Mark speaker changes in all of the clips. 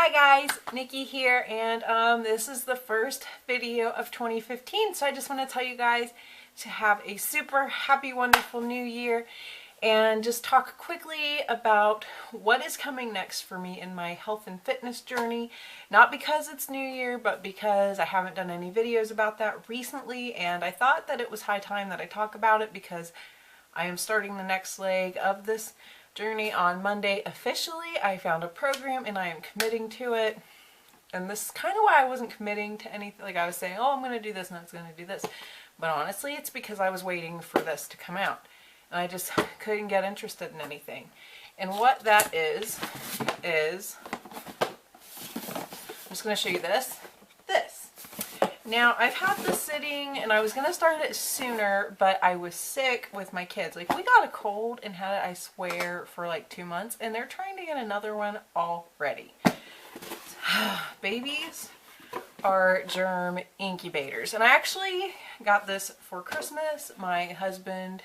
Speaker 1: Hi guys, Nikki here, and this is the first video of 2015, so I just want to tell you guys to have a super happy, wonderful new year and just talk quickly about what is coming next for me in my health and fitness journey. Not because it's New Year, but because I haven't done any videos about that recently, and I thought that it was high time that I talk about it because I am starting the next leg of this journey on Monday officially. I found a program and I am committing to it. And this is kind of why I wasn't committing to anything. Like I was saying, oh, I'm going to do this and I was going to do this. But honestly, it's because I was waiting for this to come out. And I just couldn't get interested in anything. And what that is I'm just going to show you this. Now, I've had this sitting, and I was going to start it sooner, but I was sick with my kids. Like, we got a cold and had it, I swear, for like 2 months, and they're trying to get another one already. Babies are germ incubators, and I actually got this for Christmas. My husband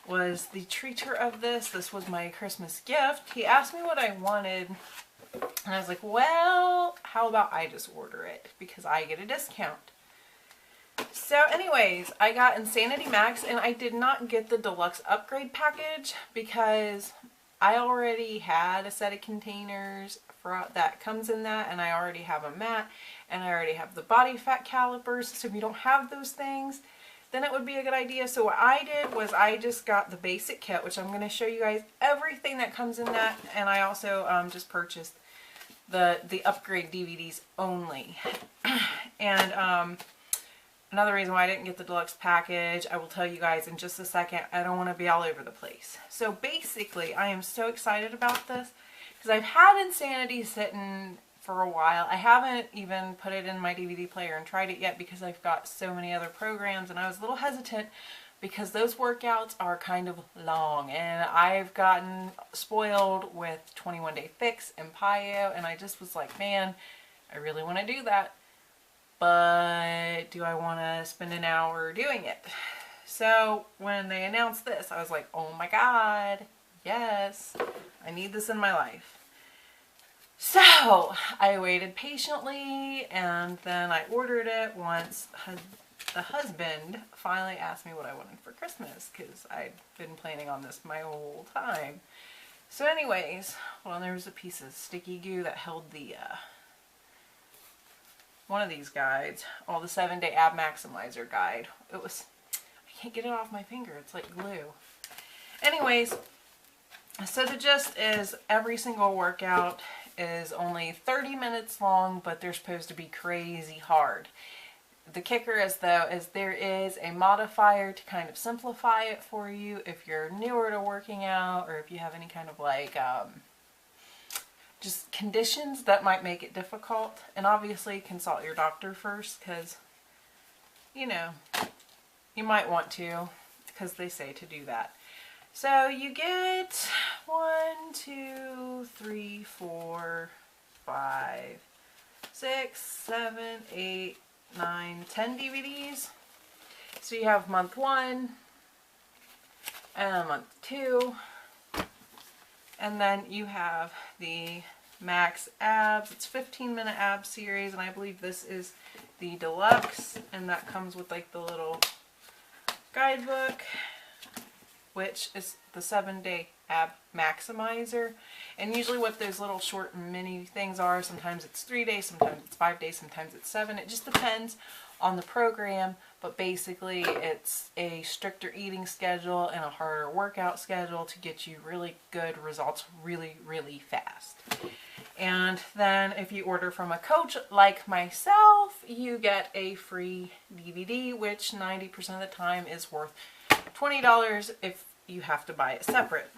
Speaker 1: was the treater of this. This was my Christmas gift. He asked me what I wanted, and I was like, well, how about I just order it because I get a discount. So anyways, I got Insanity Max, and I did not get the deluxe upgrade package because I already had a set of containers that comes in that, and I already have a mat, and I already have the body fat calipers. So if you don't have those things, then it would be a good idea. So what I did was I just got the basic kit, which I'm going to show you guys everything that comes in that, and I also just purchased the upgrade DVDs only. And another reason why I didn't get the deluxe package, I will tell you guys in just a second. I don't want to be all over the place. So basically, I am so excited about this because I've had Insanity sitting for a while. I haven't even put it in my DVD player and tried it yet because I've got so many other programs, and I was a little hesitant because those workouts are kind of long, and I've gotten spoiled with 21 Day Fix and PiYo, and I just was like, man, I really want to do that, but do I want to spend an hour doing it? So when they announced this, I was like, oh my god, yes, I need this in my life. So I waited patiently, and then I ordered it once the husband finally asked me what I wanted for Christmas, because I'd been planning on this my whole time. So anyways, well, there was a piece of sticky goo that held the one of these guides, the 7-Day Ab Maximizer guide. It was, I can't get it off my finger, it's like glue. Anyways, so the gist is every single workout is only 30 minutes long, but they're supposed to be crazy hard. The kicker is, though, is there is a modifier to kind of simplify it for you if you're newer to working out, or if you have any kind of like just conditions that might make it difficult. And obviously consult your doctor first, because you know, you might want to, because they say to do that. So you get 1, 2, 3, 4, 5, 6, 7, 8, 9, 10 DVDs. So you have month 1 and month 2, and then you have the Max Abs. It's 15-minute ab series, and I believe this is the deluxe, and that comes with like the little guidebook, which is the 7-Day Ab Maximizer. And usually what those little short mini things are, sometimes it's 3 days, sometimes it's 5 days, sometimes it's 7. It just depends on the program, but basically it's a stricter eating schedule and a harder workout schedule to get you really good results really, really fast. And then if you order from a coach like myself, you get a free DVD, which 90% of the time is worth $20 if you have to buy it separate.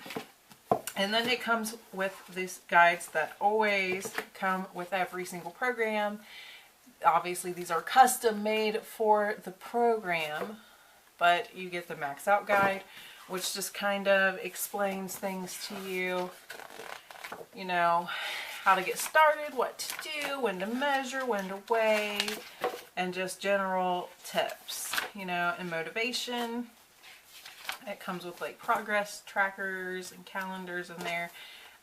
Speaker 1: And then it comes with these guides that always come with every single program. Obviously these are custom made for the program, but you get the Max Out guide, which just kind of explains things to you, you know, how to get started, what to do, when to measure, when to weigh, and just general tips, you know, and motivation. It comes with like progress trackers and calendars in there.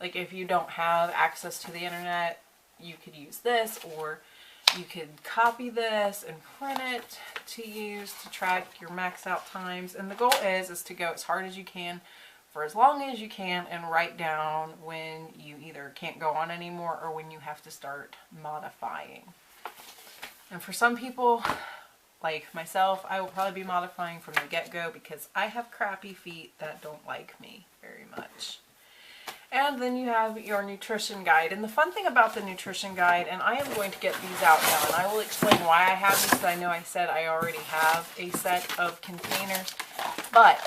Speaker 1: Like if you don't have access to the internet, you could use this, or you could copy this and print it to use to track your max out times. And the goal is to go as hard as you can for as long as you can and write down when you either can't go on anymore or when you have to start modifying. And for some people, like myself, I will probably be modifying from the get-go because I have crappy feet that don't like me very much. And then you have your nutrition guide. And the fun thing about the nutrition guide, and I am going to get these out now, and I will explain why I have these, because I know I said I already have a set of containers. But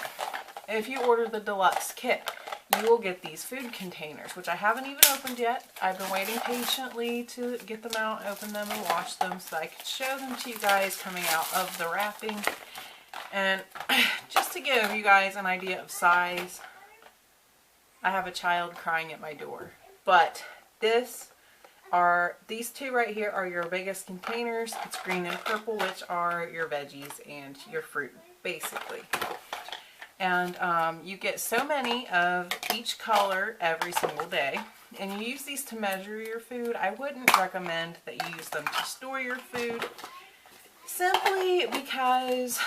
Speaker 1: if you order the deluxe kit, you will get these food containers, which I haven't even opened yet. I've been waiting patiently to get them out, open them, and wash them so that I could show them to you guys coming out of the wrapping. And just to give you guys an idea of size, I have a child crying at my door. But these two right here are your biggest containers. It's green and purple, which are your veggies and your fruit, basically. And you get so many of each color every single day. And you use these to measure your food. I wouldn't recommend that you use them to store your food, simply because,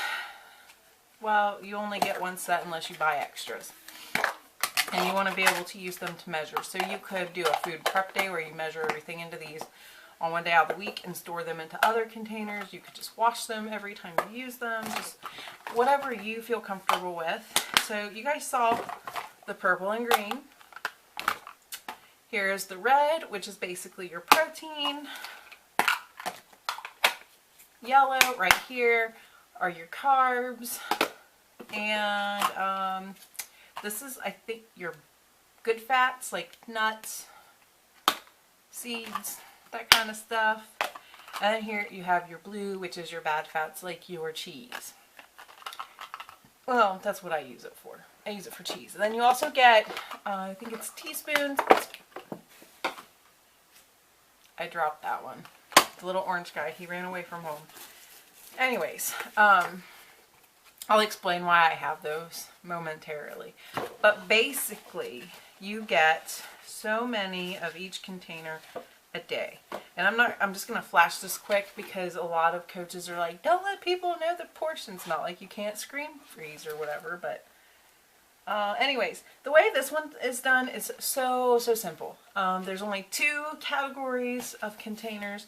Speaker 1: well, you only get one set unless you buy extras. And you want to be able to use them to measure. So you could do a food prep day where you measure everything into these on one day out of the week and store them into other containers. You could just wash them every time you use them, just whatever you feel comfortable with. So you guys saw the purple and green. Here's the red, which is basically your protein. Yellow right here are your carbs. And this is, I think, your good fats, like nuts, seeds, that kind of stuff. And then here you have your blue, which is your bad fats, like your cheese. Well, that's what I use it for. I use it for cheese. And then you also get, I think it's teaspoons. I dropped that one. The little orange guy, he ran away from home. Anyways, I'll explain why I have those momentarily. But basically, you get so many of each container a day. And I'm just going to flash this quick because a lot of coaches are like, don't let people know the portions. Not like you can't screen freeze or whatever, but anyways, the way this one is done is so simple. There's only 2 categories of containers.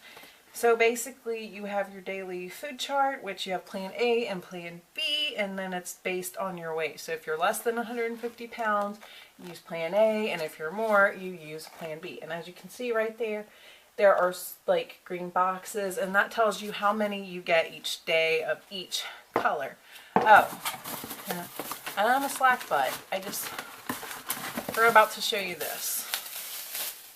Speaker 1: So basically you have your daily food chart, which you have plan A and plan B, and then it's based on your weight. So if you're less than 150 pounds, you use plan A, and if you're more, you use plan B. And as you can see right there, there are like green boxes, and that tells you how many you get each day of each color. Oh, and I'm a slack butt. We're about to show you this.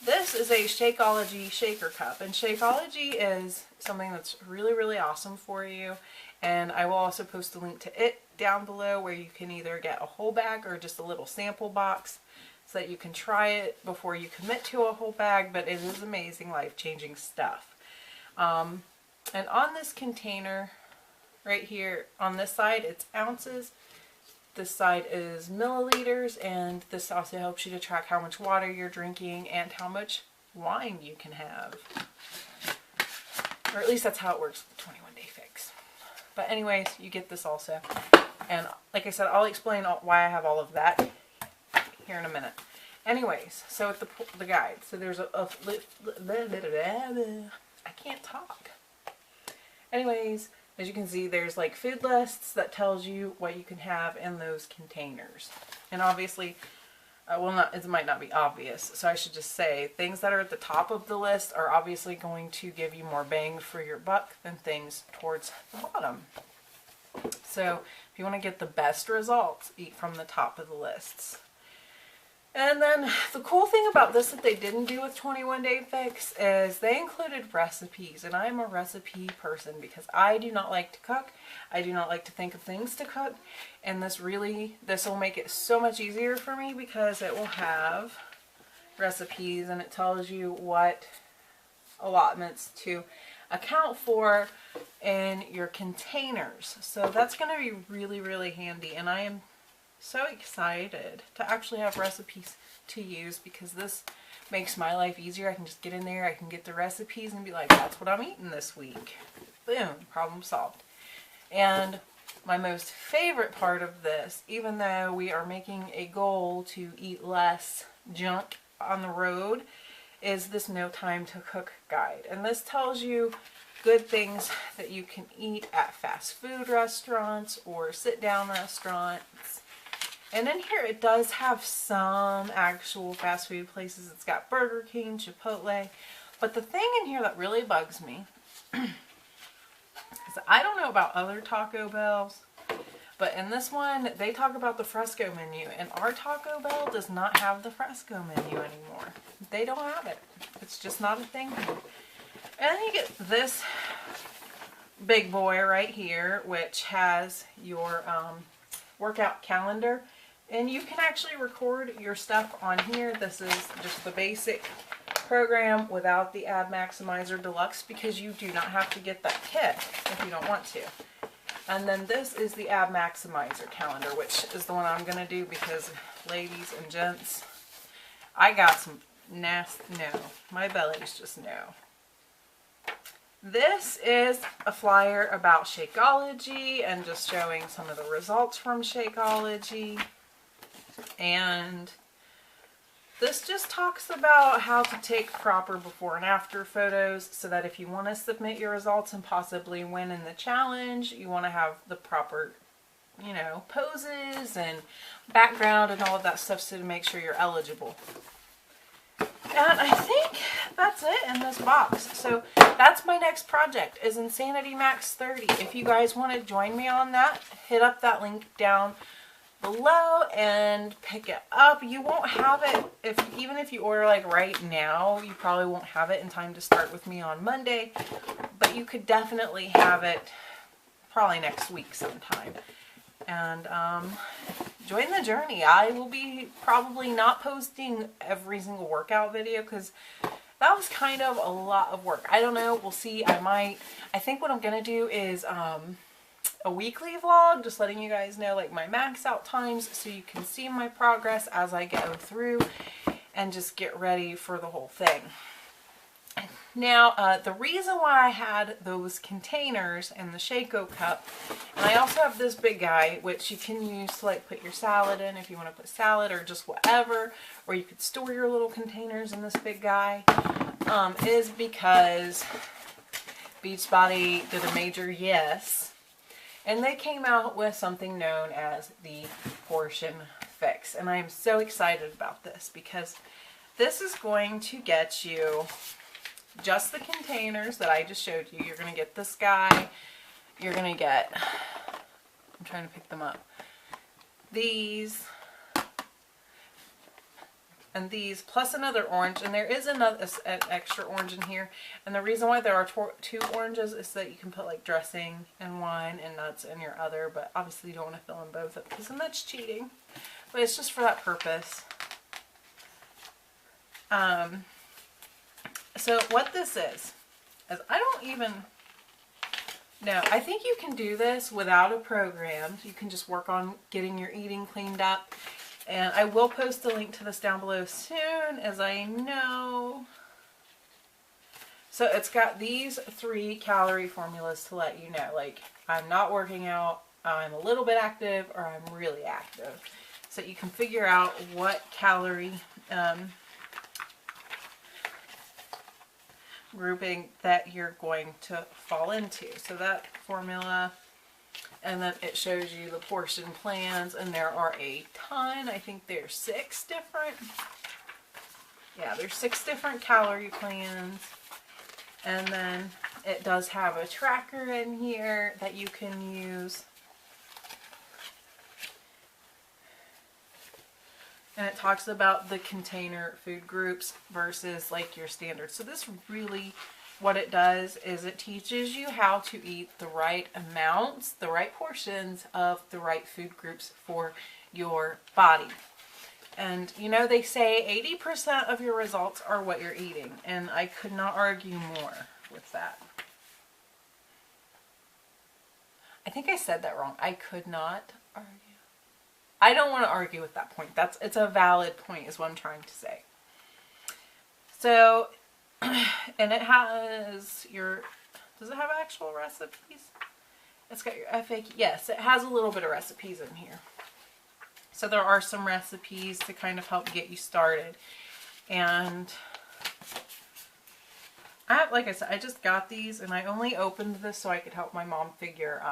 Speaker 1: This is a Shakeology shaker cup, and Shakeology is something that's really awesome for you, and I will also post a link to it down below where you can either get a whole bag or just a little sample box so that you can try it before you commit to a whole bag, but it is amazing, life-changing stuff. And on this container right here, on this side, it's ounces. This side is milliliters, and this also helps you to track how much water you're drinking and how much wine you can have. Or at least that's how it works with the 21 Day Fix. But anyways, you get this also. And like I said, I'll explain why I have all of that here in a minute. Anyways, so with the guide, so there's I can't talk. Anyways, as you can see, there's like food lists that tells you what you can have in those containers. And obviously, it might not be obvious, so I should just say things that are at the top of the list are obviously going to give you more bang for your buck than things towards the bottom. So if you want to get the best results, eat from the top of the lists. And then the cool thing about this that they didn't do with 21 Day Fix is they included recipes, and I'm a recipe person because I do not like to cook. I do not like to think of things to cook, and this will make it so much easier for me because it will have recipes and it tells you what allotments to account for in your containers. So that's going to be really handy, and I am so excited to actually have recipes to use because this Makes my life easier. I can just get in there, I can get the recipes and be like, that's what I'm eating this week. Boom, problem solved. And my most favorite part of this, even though we are making a goal to eat less junk on the road, is this No Time to Cook guide. And this tells you good things that you can eat at fast food restaurants or sit down restaurants. And in here it does have some actual fast food places. It's got Burger King, Chipotle. But the thing in here that really bugs me is I don't know about other Taco Bells, but in this one they talk about the fresco menu, and our Taco Bell does not have the fresco menu anymore. They don't have it. It's just not a thing here. And then you get this big boy right here, which has your workout calendar. And you can actually record your stuff on here. This is just the basic program without the Ad Maximizer Deluxe, because you do not have to get that kit if you don't want to. And then this is the Ab Maximizer calendar, which is the one I'm going to do because, ladies and gents, I got some nasty, no, my belly's just no. This is a flyer about Shakeology and just showing some of the results from Shakeology. And this just talks about how to take proper before and after photos so that if you want to submit your results and possibly win in the challenge, you want to have the proper, you know, poses and background and all of that stuff, so to make sure you're eligible. And I think that's it in this box. So that's my next project, is Insanity Max 30. If you guys want to join me on that, hit up that link down below and pick it up. You won't have it even if you order like right now. You probably won't have it in time to start with me on Monday, but you could definitely have it probably next week sometime. And join the journey. I will be probably not posting every single workout video because that was kind of a lot of work. I don't know, we'll see. I think what I'm gonna do is a weekly vlog, just letting you guys know like my max out times so you can see my progress as I go through and just get ready for the whole thing. Now, the reason why I had those containers and the Shaco cup, and I also have this big guy, which you can use to like put your salad in if you want to put salad or just whatever, or you could store your little containers in this big guy, is because Beachbody did a major yes. And they came out with something known as the Portion Fix. And I am so excited about this because this is going to get you just the containers that I just showed you. You're going to get this guy. You're going to get, I'm trying to pick them up, these and these, plus another orange, and there is another an extra orange in here. And the reason why there are two oranges is so that you can put like dressing and wine and nuts in your other, but obviously you don't want to fill in both of because then that's cheating. But it's just for that purpose. So what this is I don't even know. I think you can do this without a program. You can just work on getting your eating cleaned up. And I will post a link to this down below soon, as I know. So it's got these 3 calorie formulas to let you know, like, I'm not working out, I'm a little bit active, or I'm really active. So you can figure out what calorie grouping that you're going to fall into. So that formula. And then it shows you the portion plans, and there are a ton. I think there's 6 different. Yeah, there's 6 different calorie plans. And then it does have a tracker in here that you can use. And it talks about the container food groups versus like your standard. So this really, what it does is it teaches you how to eat the right amounts, the right portions of the right food groups for your body. And you know, they say 80% of your results are what you're eating, and I could not argue more with that. I think I said that wrong. I could not argue. I don't want to argue with that point. It's a valid point is what I'm trying to say. So, and it has your, does it have actual recipes? It's got your FAQ. Yes, it has a little bit of recipes in here. So there are some recipes to kind of help get you started. And like I said, I just got these and I only opened this so I could help my mom figure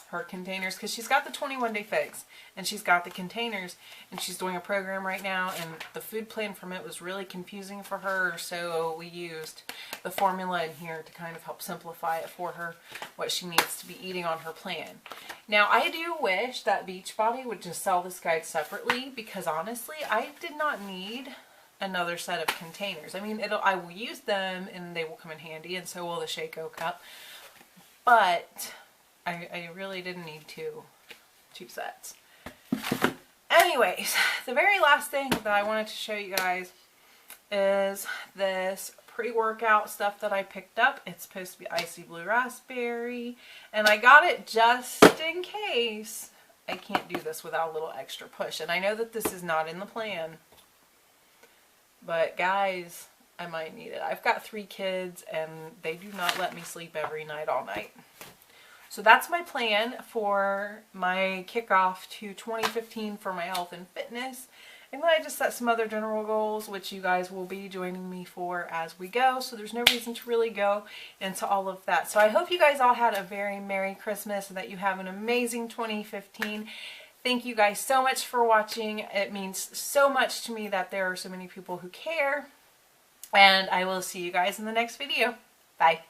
Speaker 1: her containers, because she's got the 21-day fix and she's got the containers, and she's doing a program right now, and the food plan from it was really confusing for her, so we used the formula in here to kind of help simplify it for her, what she needs to be eating on her plan. Now, I do wish that Beachbody would just sell this guide separately, because honestly, I did not need another set of containers. I mean, I will use them and they will come in handy, and so will the Shaco cup, but I really didn't need two sets. Anyways, the very last thing that I wanted to show you guys is this pre-workout stuff that I picked up. It's supposed to be Icy Blue Raspberry, and I got it just in case I can't do this without a little extra push. And I know that this is not in the plan, but guys, I might need it. I've got 3 kids and they do not let me sleep every night all night. So that's my plan for my kickoff to 2015 for my health and fitness. And then I just set some other general goals, which you guys will be joining me for as we go. So there's no reason to really go into all of that. So I hope you guys all had a very Merry Christmas and that you have an amazing 2015. Thank you guys so much for watching. It means so much to me that there are so many people who care. And I will see you guys in the next video. Bye.